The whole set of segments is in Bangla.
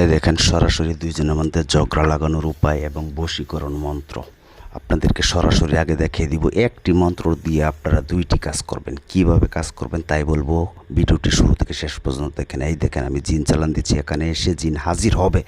এই দেখেন সরাসরি দুইজনের মধ্যে ঝগড়া লাগানোর উপায় এবং বশীকরণ মন্ত্র আপনাদেরকে সরাসরি আগে দেখিয়ে দিব। একটি মন্ত্র দিয়ে আপনারা দুইটি কাজ করবেন। কিভাবে কাজ করবেন তাই বলবো, ভিডিওটি শুরু থেকে শেষ পর্যন্ত দেখেন। এই দেখেন আমি জিন চালান দিচ্ছি, এখানে এসে জিন হাজির হবে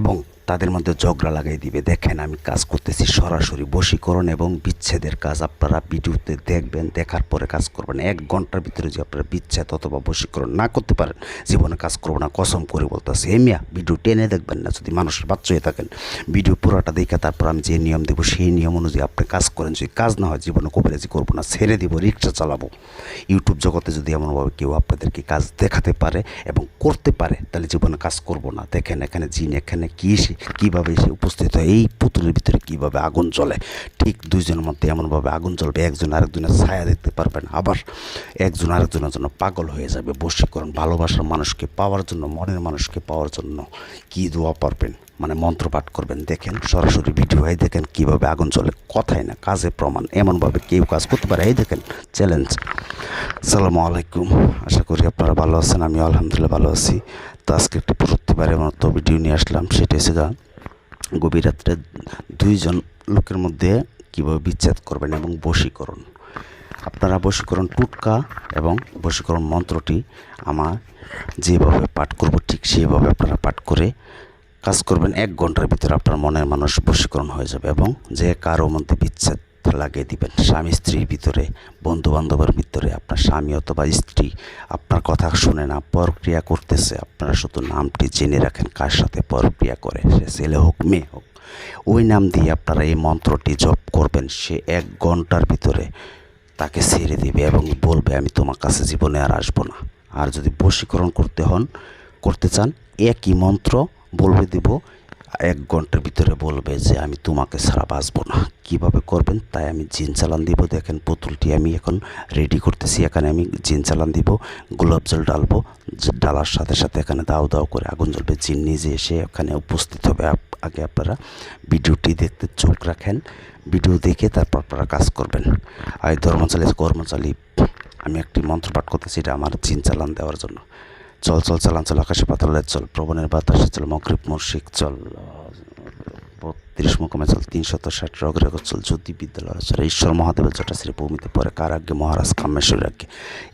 এবং তাদের মধ্যে ঝগড়া লাগাই দিবে। দেখেন আমি কাজ করতেছি সরাসরি বশীকরণ এবং বিচ্ছেদের কাজ। আপনারা ভিডিওতে দেখবেন, দেখার পরে কাজ করবেন। 1 ঘন্টার ভিতরে যদি আপনারা বিচ্ছেদ অথবা বশীকরণ না করতে পারেন, জীবনে কাজ করবো না, কসম করে বলতেছি। মিয়া ভিডিও টেনে দেখবেন না, যদি মানুষের বাচ্চা হয়ে থাকেন ভিডিও পুরোটা দেখে তারপর আমি যে নিয়ম দেবো সেই নিয়ম অনুযায়ী আপনি কাজ করেন। যদি কাজ না হয় জীবনে কবিরাজি করবো না, ছেড়ে দিব, রিক্সা চালাবো। ইউটিউব জগতে যদি এমনভাবে কেউ আপনাদেরকে কাজ দেখাতে পারে এবং করতে পারে তাহলে জীবনে কাজ করবো না। দেখেন এখানে জিন এখানে কীভাবে এসে উপস্থিত হয়, এই পুতুলের ভিতরে কীভাবে আগুন জ্বলে। ঠিক দুইজনের মধ্যে এমনভাবে আগুন জ্বলবে, একজন আরেকজনের ছায়া দেখতে পারবেন, আবার একজন আরেকজনের জন্য পাগল হয়ে যাবে। বশীকরণ ভালোবাসার মানুষকে পাওয়ার জন্য, মনের মানুষকে পাওয়ার জন্য কী দোয়া পারবেন, মানে মন্ত্র পাঠ করবেন। দেখেন সরাসরি ভিডিও, এই দেখেন কীভাবে আগুন জ্বলে, কথাই না কাজে প্রমাণ। এমনভাবে কেউ কাজ করতে পারে। এই দেখেন চ্যালেঞ্জ। আসসালামু আলাইকুম, আশা করি আপনারা ভালো আছেন। আমি আলহামদুলিল্লাহ ভালো আছি। তো আজকে একটি প্রতিবারের মতো ভিডিও নিয়ে আসলাম। সেটা হচ্ছে গভীর রাত্রে দুইজন লোকের মধ্যে কীভাবে বিচ্ছেদ করবেন এবং বশীকরণ। আপনারা বশীকরণ টুটকা এবং বশীকরণ মন্ত্রটি আমার যেভাবে পাঠ করব ঠিক সেইভাবে আপনারা পাঠ করে কাজ করবেন। 1 ঘন্টার ভিতরে আপনার মনের মানুষ বশীকরণ হয়ে যাবে এবং যে কারো মধ্যে বিচ্ছেদ লাগিয়ে দিবেন। স্বামী স্ত্রীর ভিতরে, বন্ধু বান্ধবের ভিতরে, আপনার স্বামী অথবা স্ত্রী আপনার কথা শুনে না, পরক্রিয়া করতেছে, আপনারা শুধু নামটি জেনে রাখেন কার সাথে পরক্রিয়া করে, সে ছেলে হোক মেয়ে হোক। ওই নাম দিয়ে আপনারা এই মন্ত্রটি জপ করবেন। সে 1 ঘন্টার ভিতরে তাকে ছেড়ে দিবে এবং বলবে আমি তোমার কাছে জীবনে আর আসবো না। আর যদি বশীকরণ করতে চান, একই মন্ত্র বলবে দিব, 1 ঘন্টার ভিতরে বলবে যে আমি তোমাকে ছাড়া বাঁচবো না। কীভাবে করবেন তাই আমি জিন চালান দিব। দেখেন পুতুলটি আমি এখন রেডি করতেছি। এখানে আমি জিন চালান দিব, গোলাপ জল ডালবো, ডালার সাথে সাথে এখানে দাও দাও করে আগুন জ্বলবে। জিন নিজে এসে এখানে উপস্থিত হবে। আগে আপনারা ভিডিওটি দেখতে চোখ রাখেন, ভিডিও দেখে তারপর আপনারা কাজ করবেন। আর কর্মচারী আমি একটি মন্ত্র পাঠ করতেছি, এটা আমার জিন চালান দেওয়ার জন্য। চল চল চালান চল, আকাশে পাতালের চল, প্রবণের বাতাসে চল, মগরিব মুর্শিক চল, 32 মুকামে চল, 360 রগের চল, জ্যোতি বিদ্যালয় চল, ঈশ্বর মহাদেবের জটাশ্রী ভূমিতে পরে কার আগে মহারাজ কামেশ্বরের আগে।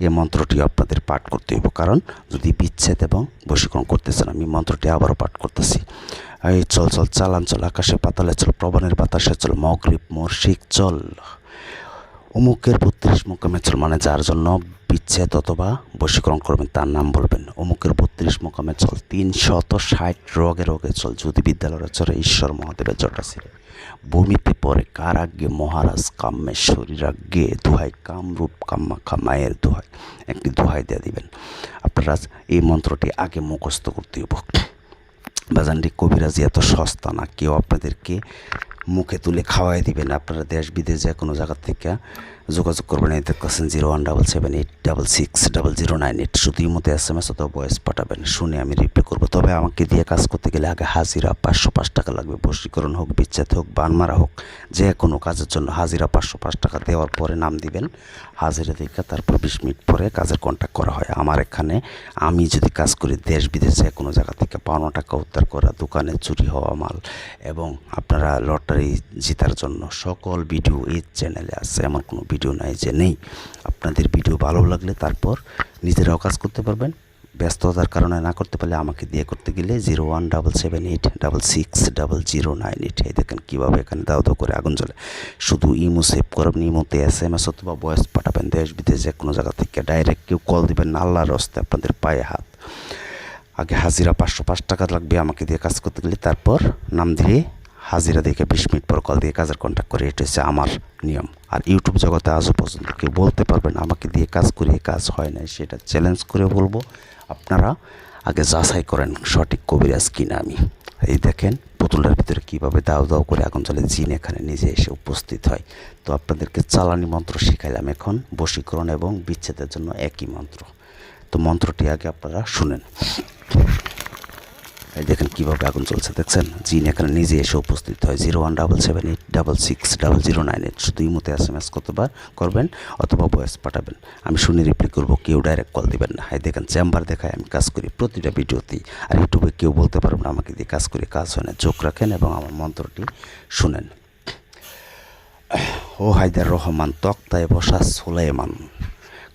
এই মন্ত্রটি আপনাদের পাঠ করতে হইব, কারণ যদি বিচ্ছেদ এবং বশীকরণ করতেছেন। আমি মন্ত্রটি আবারও পাঠ করতেছি। এই চল চল চালান চল, আকাশে পাতালে চল, প্রবণের বাতাসে চল, মগরিব মুর্শিক চল, অমুকের 32 মুকামে চল, মানে যার জন্য বিচ্ছেদ অথবা বশীকরণ করবেন তার নাম বলবেন। অমুকের 32 মুকামে চল, 360 রোগে রোগে চল, যদি বিদ্যালয়ের চলে ঈশ্বর মহাদেবের জটাশ্রী ভূমিতে পড়ে কার আগে মহারাজ কামেশ্বরীর আগে। দোহাই কামরূপ কামাখ্যা মায়ের দোহাই, একটি দোহাই দিয়ে দিবেন। আপনারা এই মন্ত্রটি আগে মুখস্থ করতে হইব। বাজানটি কবিরাজি এত সস্তা না, কেউ আপনাদেরকে মুখে তুলে খাওয়াই দিবেন। আপনারা দেশ বিদেশ যে কোনো জায়গা থেকে যোগাযোগ করবেন। এই দেখতেছেন 0177866009 শুধু এই মতো SMS অথবা ভয়েস পাঠাবেন, শুনে আমি রিপ্লাই করবো। তবে আমাকে দিয়ে কাজ করতে গেলে আগে হাজিরা 505 টাকা লাগবে। বশীকরণ হোক, বিচ্ছেদ হোক, বানমারা হোক, যে কোনো কাজের জন্য হাজিরা 505 টাকা দেওয়ার পরে নাম দিবেন। হাজিরা দেখে তারপর 20 মিনিট পরে কাজের কন্ট্যাক্ট করা হয়। আমার এখানে আমি যদি কাজ করি দেশ বিদেশ যে কোনো জায়গা থেকে পাওনা টাকা উদ্ধার করা, দোকানে চুরি হওয়া মাল এবং আপনারা লটারি জেতার জন্য সকল ভিডিও এই চ্যানেলে আছে। এমন কোনো ভিডিও নাই যে নেই। আপনাদের ভিডিও ভালো লাগলে তারপর নিজেরাও কাজ করতে পারবেন। ব্যস্ততার কারণে না করতে পারলে আমাকে দিয়ে করতে গেলে 0177866009। এই দেখেন কীভাবে এখানে দাও দাও করে আগুন জ্বলে। শুধু ইমো সেভ করবেন, ইমোতে SMS অথবা ভয়েস পাঠাবেন। দেশ বিদেশ যে কোনো জায়গা থেকে ডাইরেক্ট কেউ কল দিবেন না, আল্লাহর রাস্তে আপনাদের পায়ে হাত। আগে হাজিরা 505 টাকা লাগবে আমাকে দিয়ে কাজ করতে গেলে, তারপর নাম দিয়ে হাজিরা দেখে 20 মিনিট পর কল দিয়ে কাজের কন্ট্যাক্ট করে। এটা হচ্ছে আমার নিয়ম। আর ইউটিউব জগতে আজও পর্যন্ত কেউ বলতে পারবেন আমাকে দিয়ে কাজ করিয়ে কাজ হয় নাই, সেটা চ্যালেঞ্জ করে বলবো। আপনারা আগে যাচাই করেন সঠিক কবিরাজ কিনা আমি। এই দেখেন পুতুলের ভিতরে কীভাবে দাও দাও করে আগুন জ্বলে, জিন এখানে নিজে এসে উপস্থিত হয়। তো আপনাদেরকে চালানি মন্ত্র শিখাইলাম, এখন বশীকরণ এবং বিচ্ছেদের জন্য একই মন্ত্র। তো মন্ত্রটি আগে আপনারা শুনেন। এই দেখেন কীভাবে আগুন চলছে, দেখছেন? জিন এখানে নিজে এসে উপস্থিত হয়। 0177866009 শুধু ইমোতে SMS কতবার করবেন অথবা ভয়েস পাঠাবেন, আমি শুনে রিপ্লাই করবো, কেউ ডাইরেক্ট কল দিবেন না। এই দেখেন চেম্বার দেখায় আমি কাজ করি প্রতিটা ভিডিওতেই। আর ইউটিউবে কেউ বলতে পারবেন না আমাকে দিয়ে কাজ করি, কাজ হয় না। চোখ রাখেন এবং আমার মন্ত্রটি শুনেন। ও হায়দার রহমান তক্তায় বসা সুলাইমান,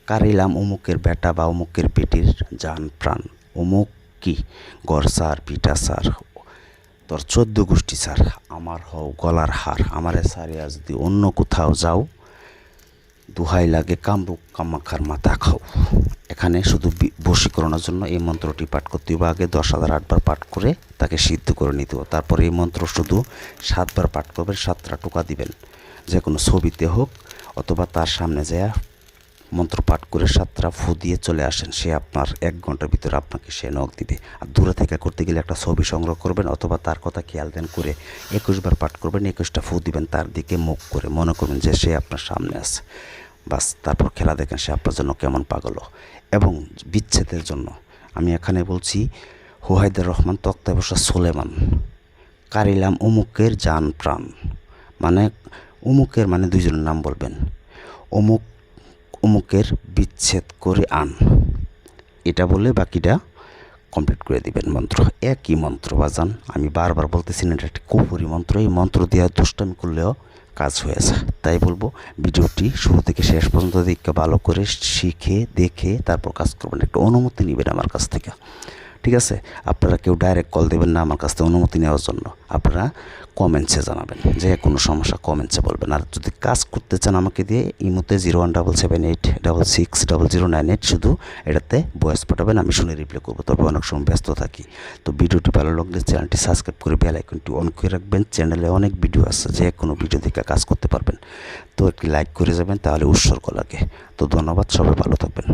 কারিলাম অমুকের বেটা বা অমুকের পেটির জান প্রাণ, অমুক কি গড় সার পিঠা সার, তোর 14 গোষ্ঠী সার, আমার হও গলার হার, আমারে সারিয়া যদি অন্য কোথাও যাও, দুহাই লাগে কামরূপ কামাখার মাথা খাও। এখানে শুধু বশীকরণের জন্য এই মন্ত্রটি পাঠ করতে হবে। আগে 10,000 8বার পাঠ করে তাকে সিদ্ধ করে নিতে হবে। তারপরে এই মন্ত্র শুধু 7বার পাঠ করবেন, 7টা টোকা দিবেন, যে কোনো ছবিতে হোক অথবা তার সামনে যায় মন্ত্র পাঠ করে 7টা ফু দিয়ে চলে আসেন। সে আপনার 1 ঘন্টার ভিতরে আপনাকে সে নখ দিবে। আর দূরে থেকে করতে গেলে একটা ছবি সংগ্রহ করবেন অথবা তার কথা খেয়াল দেন করে 21বার পাঠ করবেন, 21টা ফু দিবেন তার দিকে মুখ করে, মনে করবেন যে সে আপনার সামনে আছে। বাস, তারপর খেলা দেখেন সে আপনার জন্য কেমন পাগল। এবং বিচ্ছেদের জন্য আমি এখানে বলছি, হুহাইদার রহমান তক্তায় বসা সুলেমান, কারিলাম অমুকের জান প্রাণ, মানে অমুকের মানে দুইজনের নাম বলবেন, অমুক অমুকের বিচ্ছেদ করে আন, এটা বলে বাকিটা কমপ্লিট করে দিবেন মন্ত্র। একই মন্ত্র বাজান, আমি বারবার বলতেছি না, এটা একটি কুফরি মন্ত্র। এই মন্ত্র দেওয়া দুষ্টামি করলেও কাজ হয়েছে। তাই বলবো ভিডিওটি শুরু থেকে শেষ পর্যন্ত দেখে ভালো করে শিখে দেখে তারপর কাজ করবেন। একটু অনুমতি নেবেন আমার কাছ থেকে, ঠিক আছে? আপনারা কেউ ডাইরেক্ট কল দেবেন না আমার কাছ থেকে অনুমতি নেওয়ার জন্য। আপনারা কমেন্টসে জানাবেন, যে কোনো সমস্যা কমেন্টসে বলবেন। আর যদি কাজ করতে চান আমাকে দিয়ে, ইমোতে 0177866009 শুধু এটাতে ভয়েস পাঠাবেন, আমি শুনে রিপ্লাই করবো। তবে অনেক সময় ব্যস্ত থাকি। তো ভিডিওটি ভালো লাগলে চ্যানেলটি সাবস্ক্রাইব করে বেল আইকনটি অন করে রাখবেন। চ্যানেলে অনেক ভিডিও আছে, যে কোনো ভিডিও দেখে কাজ করতে পারবেন। তো একটি লাইক করে যাবেন, তাহলে উৎসর্গ লাগে। তো ধন্যবাদ, সবাই ভালো থাকবেন।